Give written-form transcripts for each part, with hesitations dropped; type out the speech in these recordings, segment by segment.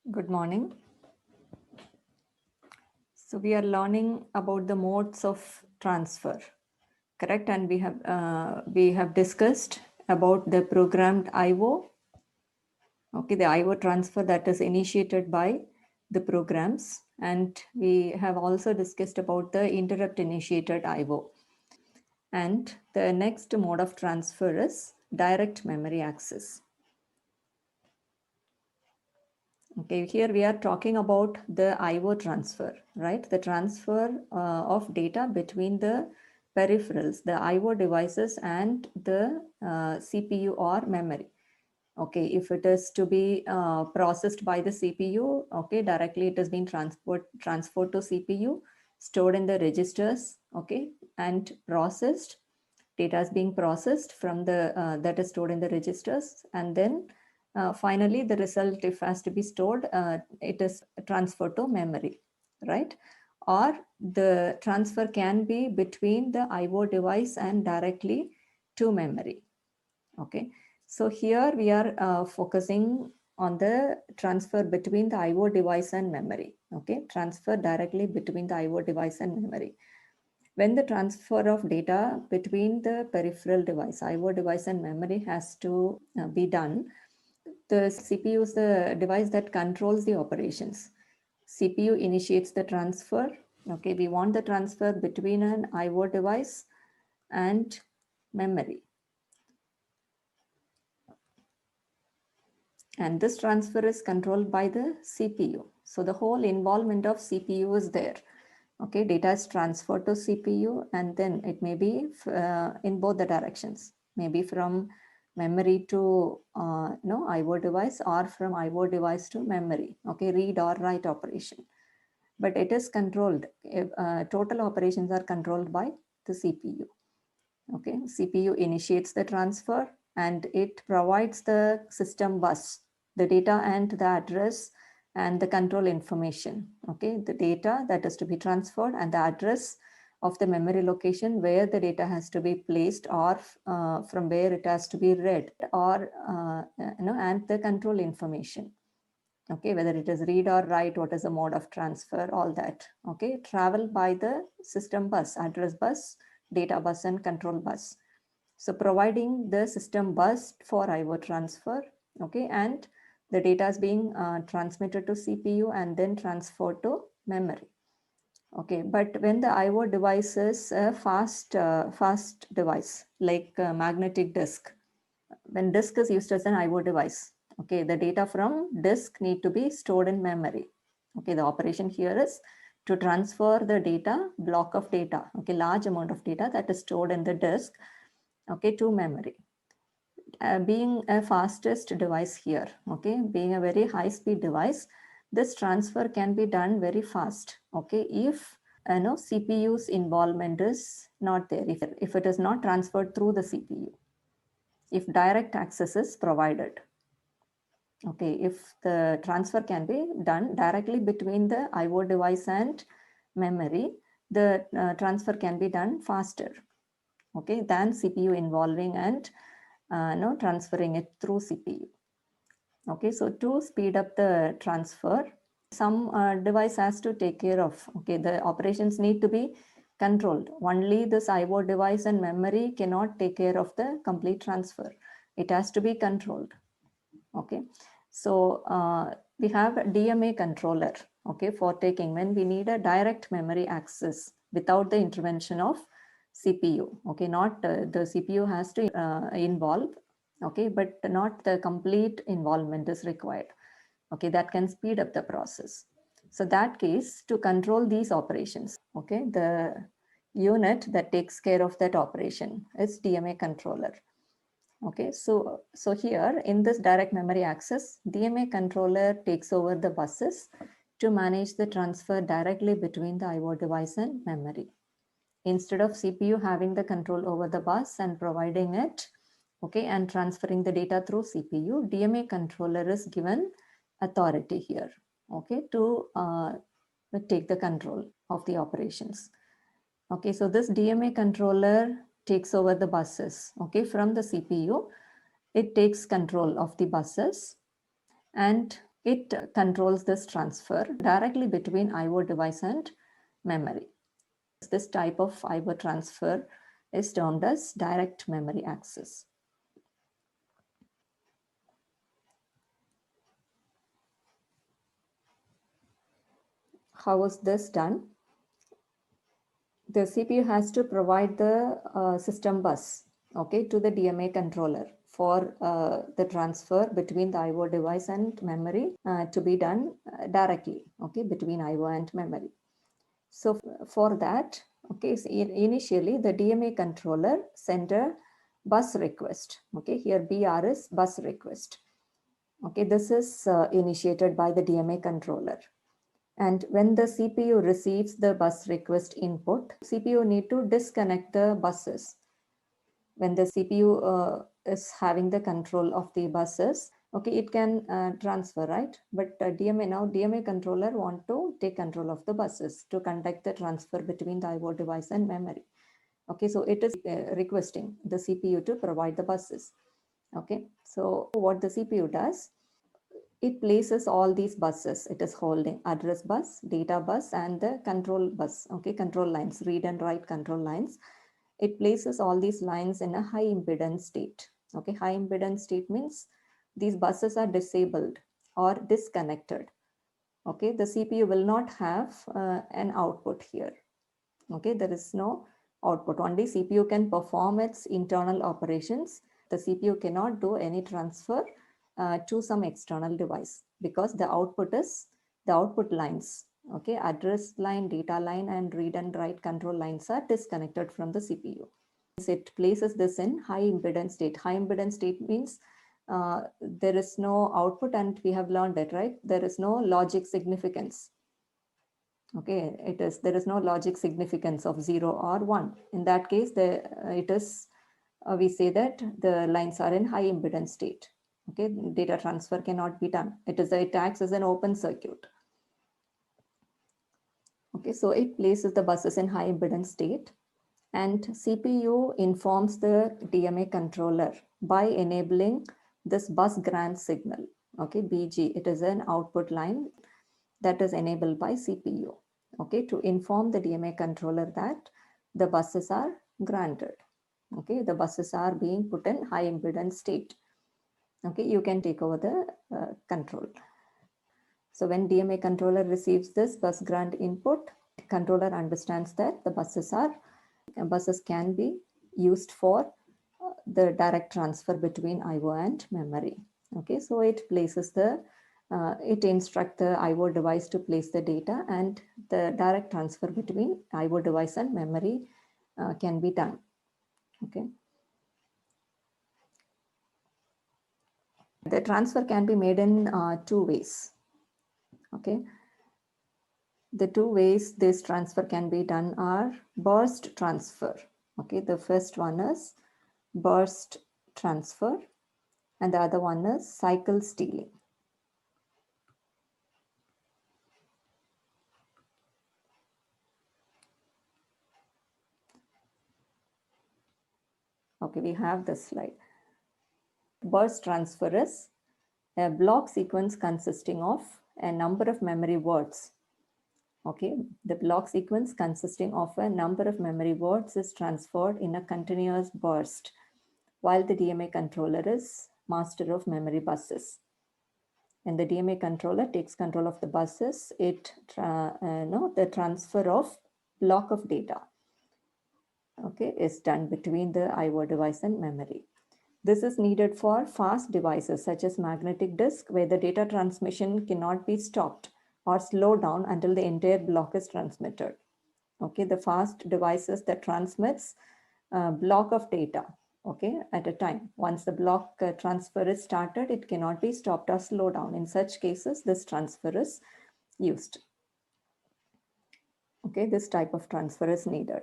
Good morning. So we are learning about the modes of transfer, correct? And we have discussed about the programmed I/O. Okay, the I/O transfer that is initiated by the programs, and we have also discussed about the interrupt initiated I/O. And the next mode of transfer is direct memory access. Okay, here we are talking about the I/O transfer, right? The transfer of data between the peripherals, the I/O devices and the CPU or memory. Okay, if it is to be processed by the CPU, okay, directly it has been transferred to CPU, stored in the registers, okay, and processed. Data is being processed from the that is stored in the registers, and then finally the result, if has to be stored, it is transferred to memory, right? Or the transfer can be between the IO device and directly to memory. Okay, so here we are focusing on the transfer between the IO device and memory. Okay, transfer directly between the IO device and memory. When the transfer of data between the peripheral device, IO device and memory has to be done, the CPU is the device that controls the operations. CPU initiates the transfer. Okay, we want the transfer between an IO device and memory. And this transfer is controlled by the CPU. So the whole involvement of CPU is there. Okay, data is transferred to CPU, and then it may be in both the directions, maybe from memory to IO device, or from IO device to memory. Okay, read or write operation, but it is controlled. Total operations are controlled by the CPU. Okay, CPU initiates the transfer and it provides the system bus, the data and the address and the control information. Okay, the data that is to be transferred and the address of the memory location where the data has to be placed, or from where it has to be read, or and the control information. Okay, whether it is read or write, what is the mode of transfer, all that. Okay, travel by the system bus, address bus, data bus, and control bus. So providing the system bus for IO transfer. Okay, and the data is being transmitted to CPU and then transferred to memory. Okay, but when the IO device is a fast device like a magnetic disk, when disk is used as an IO device, okay, the data from disk need to be stored in memory. Okay, the operation here is to transfer the data, block of data, okay, large amount of data that is stored in the disk, okay, to memory. Being a fastest device here, okay, being a very high speed device, this transfer can be done very fast, okay, if CPU's involvement is not there, if it is not transferred through the CPU, if direct access is provided. Okay, if the transfer can be done directly between the IO device and memory, the transfer can be done faster, okay, than CPU involving and transferring it through CPU. Okay, so to speed up the transfer, some device has to take care of, okay, the operations need to be controlled. Only this IO device and memory cannot take care of the complete transfer. It has to be controlled. Okay, so we have a DMA controller, okay, for taking when we need a direct memory access without the intervention of CPU. Okay, not the CPU has to involve, okay, but not the complete involvement is required. Okay, that can speed up the process. So that case, to control these operations, okay, the unit that takes care of that operation is DMA controller. Okay, so here in this direct memory access, DMA controller takes over the buses to manage the transfer directly between the IO device and memory. Instead of CPU having the control over the bus and providing it, okay, and transferring the data through CPU, DMA controller is given authority here, okay, to take the control of the operations. Okay, so this DMA controller takes over the buses, okay, from the CPU. It takes control of the buses and it controls this transfer directly between IO device and memory. This type of IO transfer is termed as direct memory access. How is this done? The CPU has to provide the system bus, okay, to the DMA controller for the transfer between the IO device and memory to be done directly, okay, between IO and memory. So for that, okay, so initially the DMA controller sent a bus request, okay, here BR is bus request. Okay, this is initiated by the DMA controller. And when the CPU receives the bus request input, CPU need to disconnect the buses. When the CPU is having the control of the buses, okay, it can transfer, right? But DMA controller want to take control of the buses to conduct the transfer between the IO device and memory. Okay, so it is requesting the CPU to provide the buses. Okay, so what the CPU does, it places all these buses. It is holding address bus, data bus, and the control bus, okay, control lines, read and write control lines. It places all these lines in a high impedance state. Okay, high impedance state means these buses are disabled or disconnected. Okay, the CPU will not have an output here. Okay, there is no output. Only CPU can perform its internal operations. The CPU cannot do any transfer to some external device because the output is the output lines. Okay, address line, data line, and read and write control lines are disconnected from the CPU. It places this in high impedance state. High impedance state means there is no output, and we have learned it, right? There is no logic significance. Okay, there is no logic significance of 0 or 1. In that case, we say that the lines are in high impedance state. Okay, data transfer cannot be done. It acts as an open circuit. Okay, so it places the buses in high impedance state, and CPU informs the DMA controller by enabling this bus grant signal. Okay, BG, it is an output line that is enabled by CPU, okay, to inform the DMA controller that the buses are granted. Okay, the buses are being put in high impedance state. Okay, you can take over the control. So when DMA controller receives this bus grant input, controller understands that the buses can be used for the direct transfer between IO and memory. Okay, so it places it instructs the IO device to place the data, and the direct transfer between IO device and memory can be done. Okay. The transfer can be made in 2 ways. Okay. The 2 ways this transfer can be done are burst transfer. Okay, the first one is burst transfer, and the other one is cycle stealing. Okay, we have this slide. Burst transfer is a block sequence consisting of a number of memory words. Okay, the block sequence consisting of a number of memory words is transferred in a continuous burst, while the DMA controller is master of memory buses. And the DMA controller takes control of the buses, the transfer of block of data, okay, is done between the IO device and memory. This is needed for fast devices such as magnetic disk, where the data transmission cannot be stopped or slowed down until the entire block is transmitted. Okay, the fast devices that transmits a block of data, okay, at a time. Once the block transfer is started, it cannot be stopped or slowed down. In such cases, this transfer is used. Okay, this type of transfer is needed.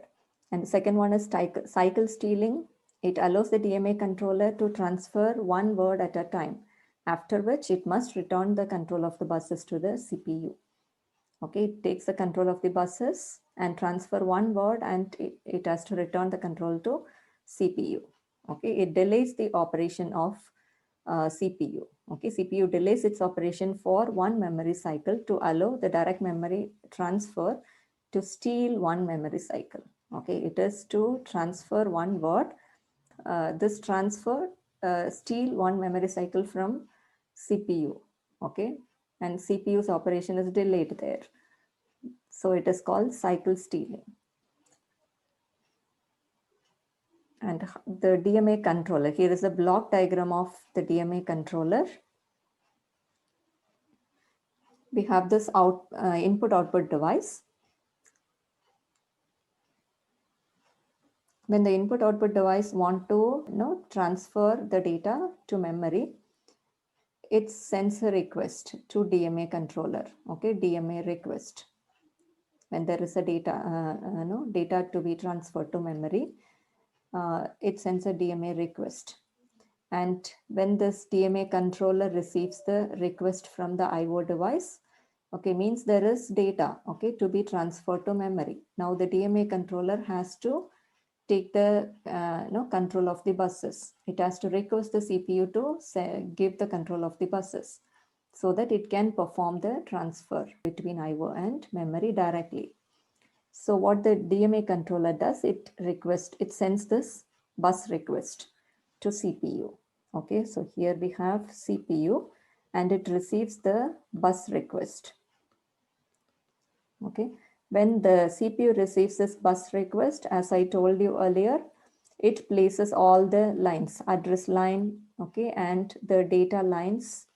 And the second one is cycle stealing. It allows the DMA controller to transfer one word at a time, after which it must return the control of the buses to the CPU. Okay, it takes the control of the buses and transfer one word, and it has to return the control to CPU. Okay, it delays the operation of CPU. Okay, CPU delays its operation for one memory cycle to allow the direct memory transfer to steal one memory cycle. Okay, it is to transfer one word. This transfer steal one memory cycle from CPU. Okay, and CPU's operation is delayed there. So it is called cycle stealing. And the DMA controller, here is a block diagram of the DMA controller. We have this input-output device. When the input-output device want to transfer the data to memory, it sends a request to DMA controller. Okay, DMA request. When there is a data to be transferred to memory, it sends a DMA request. And when this DMA controller receives the request from the IO device, okay, means there is data, okay, to be transferred to memory. Now the DMA controller has to take the control of the buses. It has to request the CPU to give the control of the buses so that it can perform the transfer between IO and memory directly. So what the DMA controller does, it sends this bus request to CPU. Okay, so here we have CPU and it receives the bus request. Okay, when the CPU receives this bus request, as I told you earlier, it places all the lines, address line, okay, and the data lines,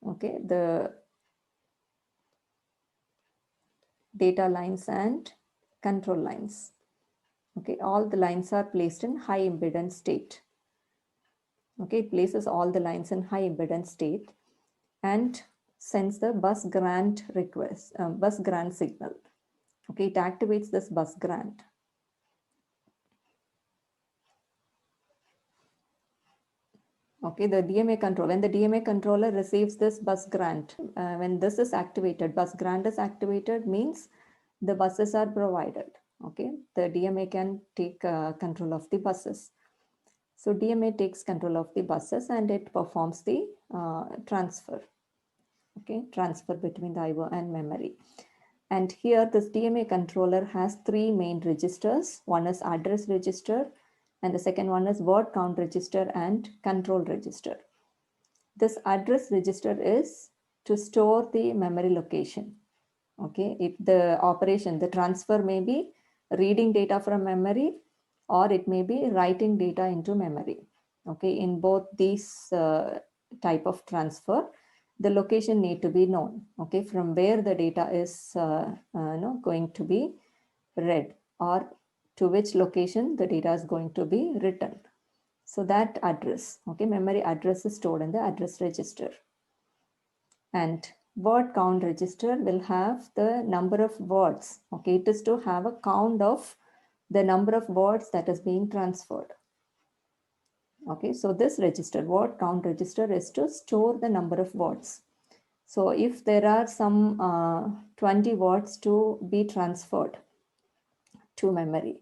okay, the data lines and control lines. Okay, all the lines are placed in high impedance state. Okay, it places all the lines in high impedance state and sends the bus grant request, bus grant signal. Okay, it activates this bus grant. Okay, the DMA control, when the DMA controller receives this bus grant, when this is activated, bus grant is activated means the buses are provided. Okay, the DMA can take control of the buses. So DMA takes control of the buses and it performs the transfer. Okay, transfer between the IO and memory. And here this DMA controller has three main registers. One is address register, and the second one is word count register and control register. This address register is to store the memory location. Okay, if the operation, the transfer may be reading data from memory or it may be writing data into memory. Okay, in both these type of transfer, the location need to be known. Okay, from where the data is going to be read or to which location the data is going to be written. So that address, okay, memory address is stored in the address register. And word count register will have the number of words. Okay, it is to have a count of the number of words that is being transferred. Okay, so this register, word count register, is to store the number of words. So if there are some 20 words to be transferred to memory,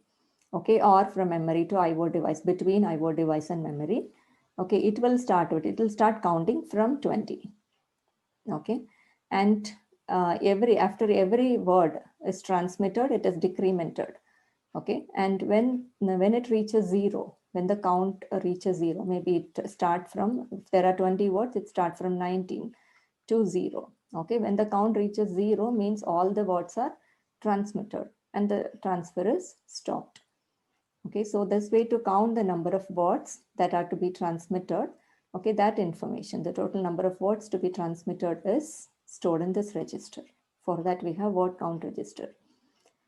okay, or from memory to IO device, between IO device and memory, okay, it will start counting from 20. Okay, and after every word is transmitted, it is decremented. Okay, and when it reaches zero, when the count reaches zero, maybe it start from, if there are 20 words, it starts from 19 to 0. Okay, when the count reaches 0 means all the words are transmitted and the transfer is stopped. Okay, so this way to count the number of words that are to be transmitted, okay, that information, the total number of words to be transmitted is stored in this register. For that we have word count register.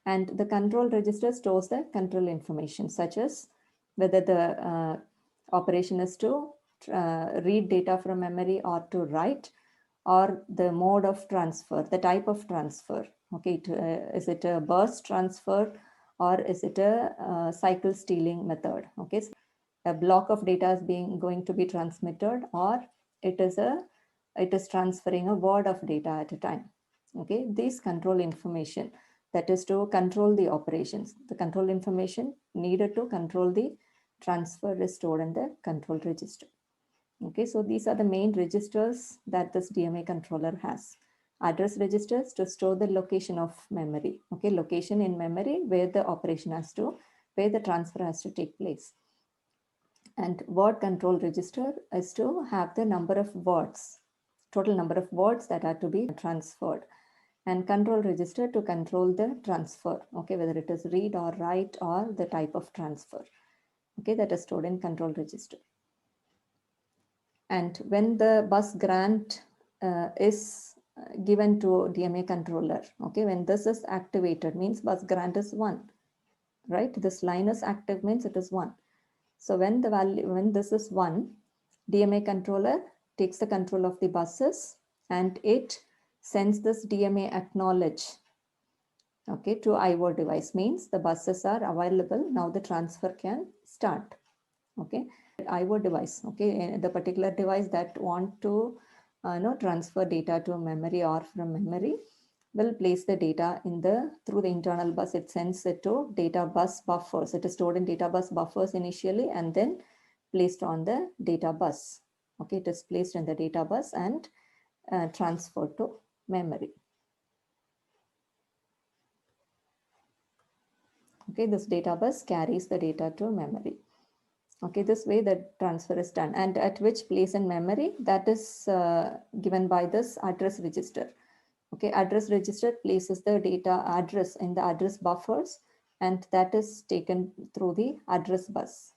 And the control register stores the control information, such as whether the operation is to read data from memory or to write, or the mode of transfer, the type of transfer. Okay, is it a burst transfer or is it a cycle stealing method? Okay, so a block of data is going to be transmitted, or it is transferring a word of data at a time. Okay, this control information, that is to control the operations. The control information needed to control the transfer is stored in the control register. Okay, so these are the main registers that this DMA controller has. Address registers to store the location of memory. Okay, location in memory where the operation has to, where the transfer has to take place. And word control register is to have the number of words, total number of words that are to be transferred. And control register to control the transfer, okay, whether it is read or write or the type of transfer, okay, that is stored in control register. And when the bus grant is given to DMA controller, okay, when this is activated means bus grant is 1, right? This line is active means it is 1. So when the value, when this is 1, DMA controller takes the control of the buses and it sends this DMA acknowledge, okay, to IO device, means the buses are available. Now the transfer can start, okay. IO device, okay, the particular device that want to transfer data to memory or from memory will place the data in the, through the internal bus. It sends it to data bus buffers. It is stored in data bus buffers initially and then placed on the data bus. Okay, it is placed in the data bus and transferred to memory. Okay, this data bus carries the data to memory. Okay, this way the transfer is done, and at which place in memory, that is given by this address register. Okay, address register places the data address in the address buffers, and that is taken through the address bus.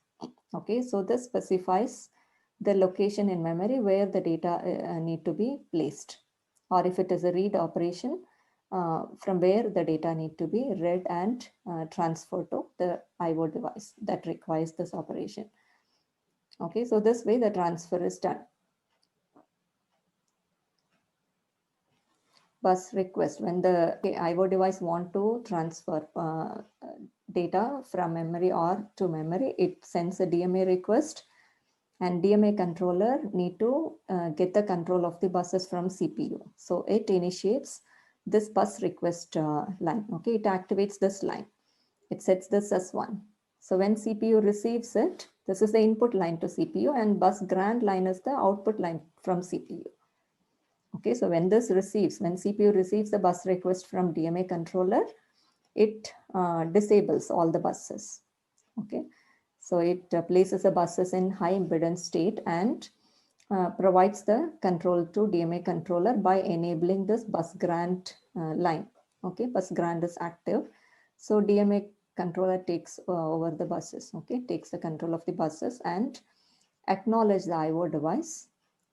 Okay, so this specifies the location in memory where the data need to be placed, or if it is a read operation, from where the data need to be read and transferred to the IO device that requires this operation. Okay, so this way the transfer is done. Bus request, when the IO device want to transfer data from memory or to memory, it sends a DMA request, and DMA controller need to get the control of the buses from CPU. So it initiates this bus request line. Okay, it activates this line. It sets this as 1. So when CPU receives it, this is the input line to CPU, and bus grant line is the output line from CPU. Okay, so when this receives, when CPU receives the bus request from DMA controller, it disables all the buses. Okay, so it places the buses in high impedance state and provides the control to DMA controller by enabling this bus grant line. Okay, bus grant is active. So DMA controller takes over the buses, okay, takes the control of the buses and acknowledge the IO device,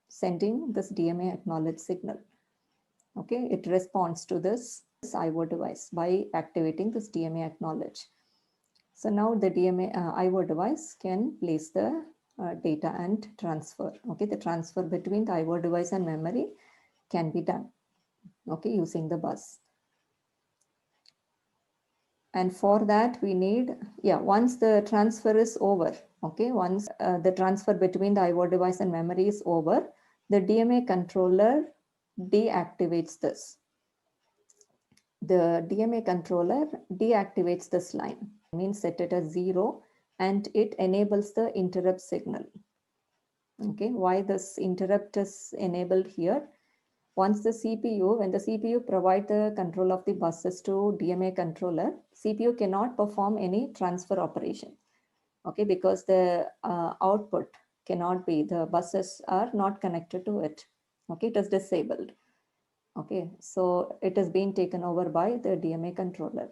sending this DMA acknowledge signal. Okay, it responds to this IO device by activating this DMA acknowledge. So now the DMA IO device can place the data and transfer. Okay, the transfer between the IO device and memory can be done, okay, using the bus. And for that we need, once the transfer is over, okay, once the transfer between the IO device and memory is over, the DMA controller deactivates this. The DMA controller deactivates this line, means set it as 0, and it enables the interrupt signal. Okay, why this interrupt is enabled here? Once the CPU, when the CPU provide the control of the buses to DMA controller, CPU cannot perform any transfer operation. Okay, because the output cannot be, the buses are not connected to it. Okay, it is disabled. Okay, so it is being taken over by the DMA controller.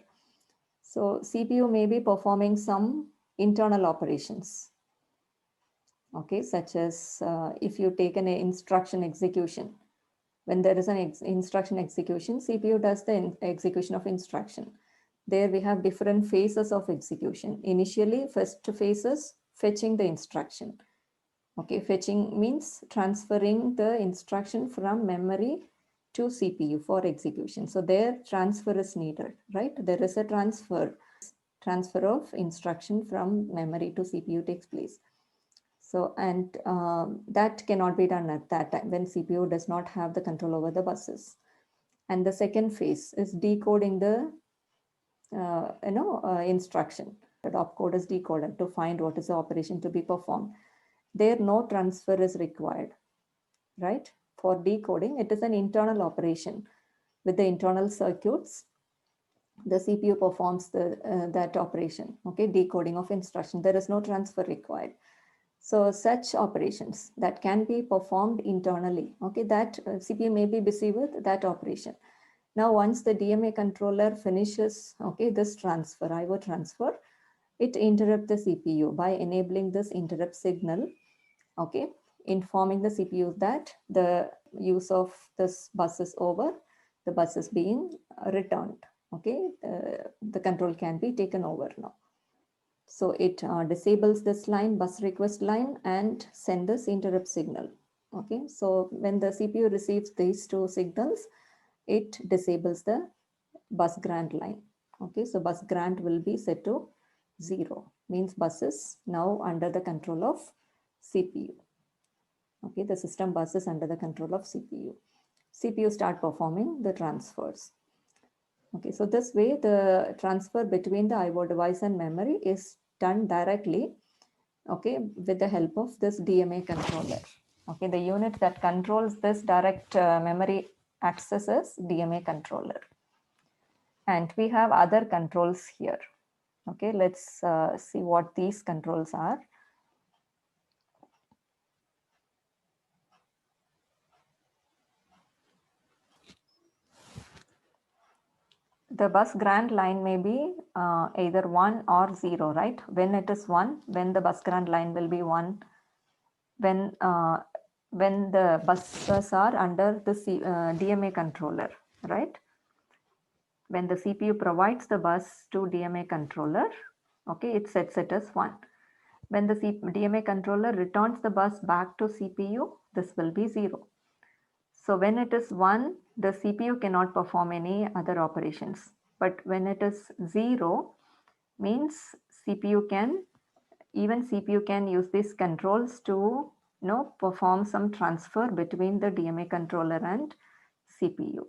So CPU may be performing some internal operations. Okay, such as if you take an instruction execution, when there is an instruction execution, CPU does the execution of instruction. There we have different phases of execution. Initially, first phase is fetching the instruction. Okay, fetching means transferring the instruction from memory to CPU for execution. So there transfer is needed, right? There is a transfer of instruction from memory to CPU takes place. So, and that cannot be done at that time when CPU does not have the control over the buses. And the second phase is decoding the instruction. The opcode is decoded to find what is the operation to be performed. there no transfer is required, right? For decoding, it is an internal operation with the internal circuits. The CPU performs that operation, okay, decoding of instruction. There is no transfer required. So such operations that can be performed internally, okay, that CPU may be busy with that operation. Now, once the DMA controller finishes, okay, this transfer, IO transfer, it interrupts the CPU by enabling this interrupt signal, okay, informing the CPU that the use of this bus is over, the bus is being returned, okay, the control can be taken over now. So it disables this line, bus request line, and send this interrupt signal. Okay, so when the CPU receives these two signals, it disables the bus grant line. Okay, so bus grant will be set to 0, means bus is now under the control of CPU. Okay, the system bus is under the control of CPU. CPU start performing the transfers. Okay, so this way the transfer between the IO device and memory is done directly, okay, with the help of this DMA controller. Okay, the unit that controls this direct memory access is DMA controller. And we have other controls here. Okay, let's see what these controls are. The bus grant line may be either 1 or 0, right? When it is 1, when the bus grant line will be 1, when the buses are under the DMA controller, right? When the CPU provides the bus to DMA controller, okay, it sets it as 1. When the DMA controller returns the bus back to CPU, this will be 0. So when it is 1, the CPU cannot perform any other operations. But when it is 0, means CPU can use these controls to perform some transfer between the DMA controller and CPU.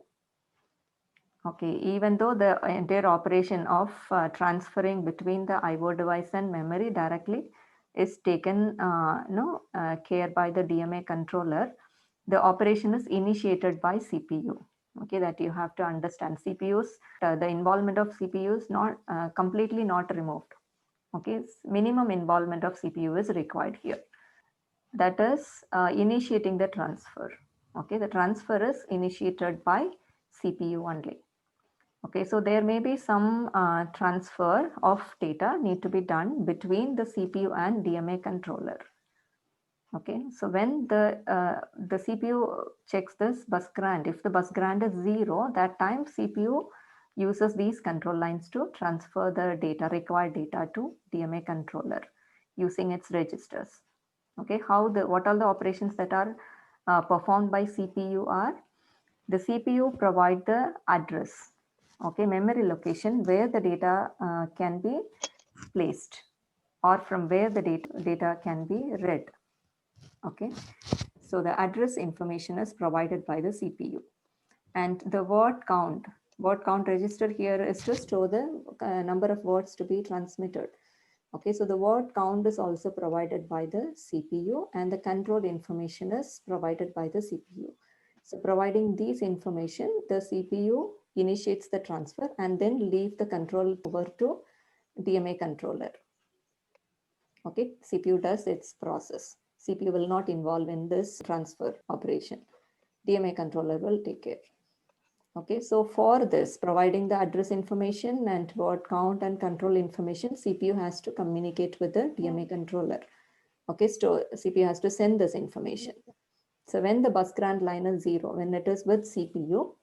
Okay, even though the entire operation of transferring between the IO device and memory directly is taken care by the DMA controller, the operation is initiated by CPU. Okay, that you have to understand. CPUs, the involvement of CPU is not completely not removed. Okay, minimum involvement of CPU is required here. That is initiating the transfer. Okay, the transfer is initiated by CPU only. Okay, so there may be some transfer of data need to be done between the CPU and DMA controller. Okay, so when the CPU checks this bus grant, if the bus grant is 0, that time CPU uses these control lines to transfer the data, required data to DMA controller using its registers. Okay, what all the operations that are performed by CPU are: the CPU provide the address, okay, memory location where the data can be placed, or from where the data can be read. Okay, so the address information is provided by the CPU. And the word count register here is to store the number of words to be transmitted. Okay, so the word count is also provided by the CPU, and the control information is provided by the CPU. So providing these information, the CPU initiates the transfer and then leave the control over to DMA controller. Okay, CPU does its process. CPU will not involve in this transfer operation. DMA controller will take care. Okay, so for this, providing the address information and word count and control information, CPU has to communicate with the DMA controller. Okay, so CPU has to send this information. So when the bus grant line is 0, when it is with CPU,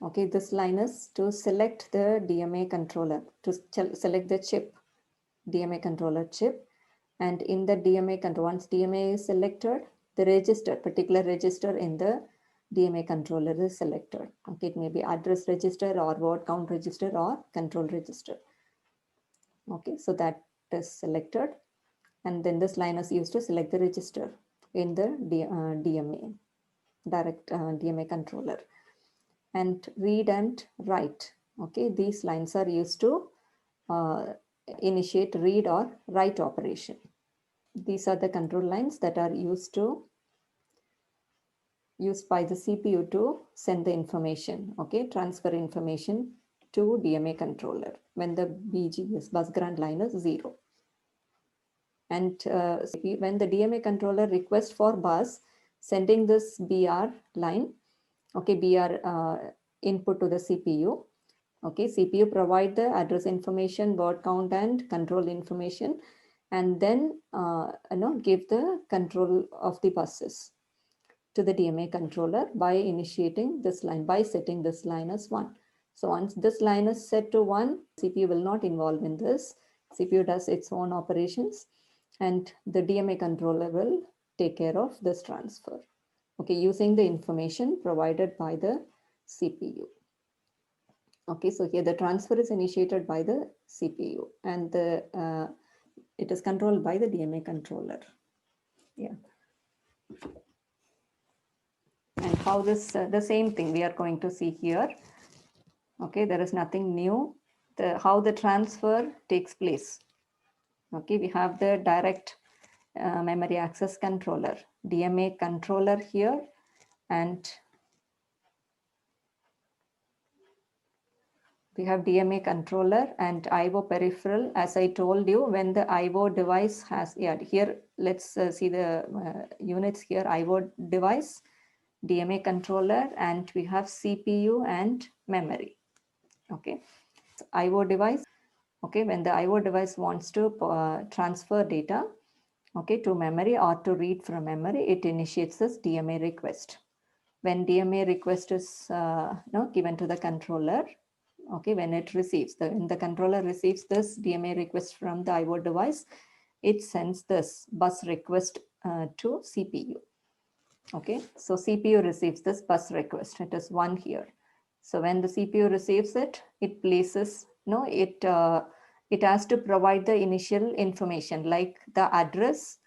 okay, this line is to select the DMA controller, to select the chip, DMA controller chip. And in the DMA control, once DMA is selected, the register, particular register in the DMA controller is selected. Okay, it may be address register or word count register or control register. Okay, so that is selected. And then this line is used to select the register in the DMA, direct DMA controller. And read and write. Okay, these lines are used to initiate read or write operation. These are the control lines that are used by the CPU to send the information, okay, transfer information to DMA controller when the BGS bus grant line is 0. And when the DMA controller requests for bus, sending this BR line, okay, BR input to the CPU. Okay, CPU provide the address information, word count, and control information, and then give the control of the buses to the DMA controller by initiating this line, by setting this line as 1. So once this line is set to 1, CPU will not involve in this. CPU does its own operations, and the DMA controller will take care of this transfer, okay, using the information provided by the CPU. Okay, so here the transfer is initiated by the CPU, and it is controlled by the DMA controller. Yeah. And how this, the same thing we are going to see here. Okay, there is nothing new. How the transfer takes place. Okay, we have the direct memory access controller, DMA controller here, and we have DMA controller and IO peripheral. As I told you, when the IO device has, yeah, here, let's see the units here, IO device, DMA controller, and we have CPU and memory. Okay, so IO device, okay, when the IO device wants to transfer data, okay, to memory or to read from memory, it initiates this DMA request. When DMA request is given to the controller, okay, when it receives, when the controller receives this DMA request from the IO device, it sends this bus request to CPU. Okay, so CPU receives this bus request. It is 1 here. So when the CPU receives it, it places, it has to provide the initial information like the address.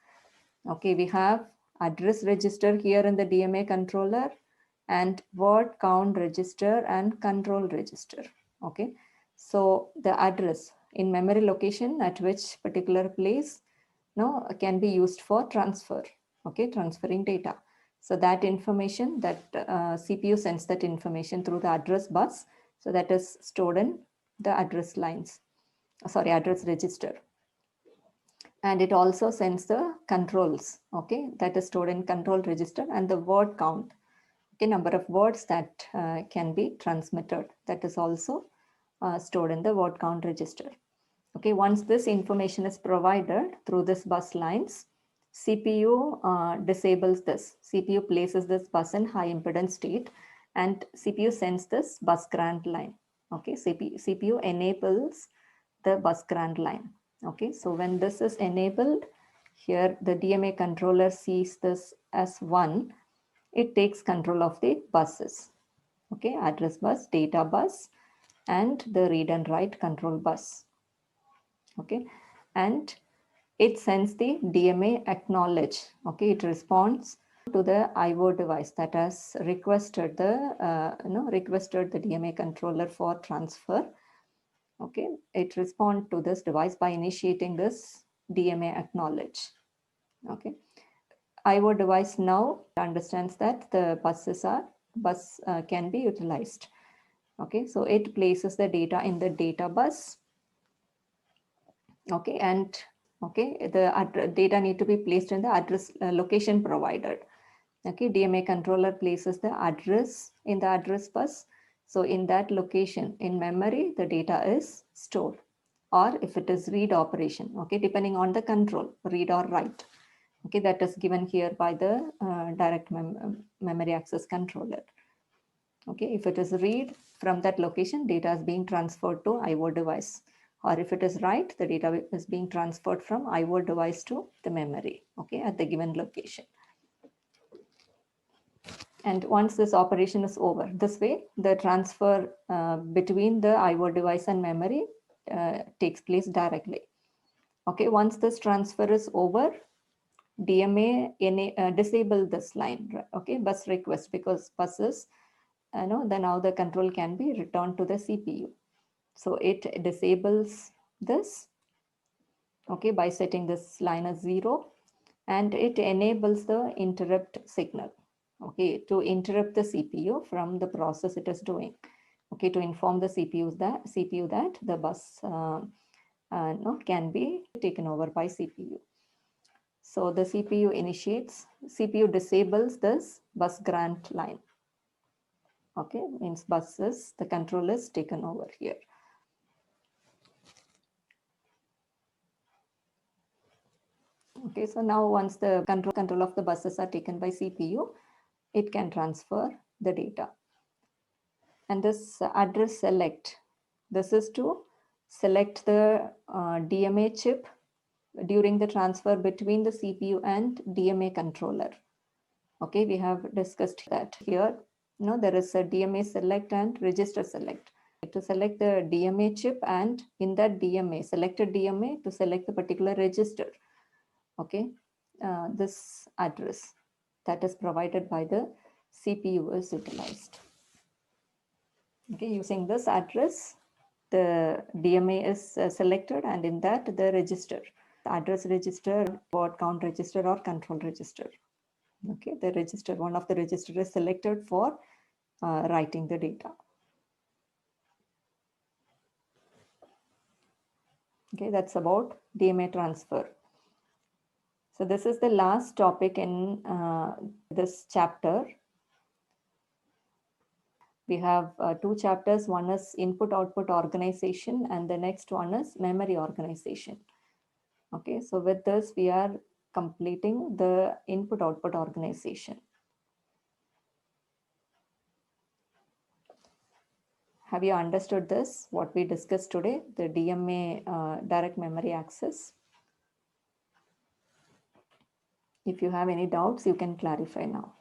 Okay, we have address register here in the DMA controller, and word count register and control register. Okay, so the address in memory location at which particular place can be used for transfer. Okay, transferring data. So that information, that CPU sends that information through the address bus. So that is stored in the address lines, address register. And it also sends the controls, okay, that is stored in control register, and the word count, okay, number of words that can be transmitted, that is also stored in the word count register. Okay, once this information is provided through this bus lines, CPU disables this. CPU places this bus in high impedance state, and CPU sends this bus grant line. Okay, CPU enables the bus grant line. Okay, so when this is enabled, here the DMA controller sees this as 1. It takes control of the buses. Okay, address bus, data bus, and the read and write control bus. Okay, and it sends the DMA acknowledge. Okay, it responds to the IO device that has requested the DMA controller for transfer. Okay, it responds to this device by initiating this DMA acknowledge. Okay, IO device now understands that the bus can be utilized. Okay, so it places the data in the data bus. Okay, and okay, the data need to be placed in the address location provided. Okay, DMA controller places the address in the address bus. So in that location in memory, the data is stored, or if it is read operation, okay, depending on the control, read or write. Okay, that is given here by the direct memory access controller. Okay, if it is read from that location, data is being transferred to IO device. Or if it is write, the data is being transferred from IO device to the memory, okay, at the given location. And once this operation is over, this way, the transfer between the IO device and memory takes place directly. Okay, once this transfer is over, DMA disable this line, okay, bus request, because buses, then now the control can be returned to the CPU. So it disables this, okay, by setting this line as 0. and it enables the interrupt signal, okay, to interrupt the CPU from the process it is doing, okay, to inform the CPU that the bus can be taken over by CPU. So the CPU disables this bus grant line. Okay, means buses, the control is taken over here. Okay, so now once the control of the buses are taken by CPU, it can transfer the data. And this address select, this is to select the DMA chip during the transfer between the CPU and DMA controller. Okay, we have discussed that here. There is a DMA select and register select. To select the DMA chip, and in that DMA, selected DMA, to select the particular register. Okay, this address that is provided by the CPU is utilized. Okay, using this address, the DMA is selected, and in that the register, the address register, word count register, or control register. Okay, the register, one of the register is selected for writing the data. Okay, that's about DMA transfer. So this is the last topic in this chapter. We have two chapters. One is input-output organization, and the next one is memory organization. Okay, so with this, we are completing the input-output organization. Have you understood this, what we discussed today, the DMA direct memory access? If you have any doubts, you can clarify now.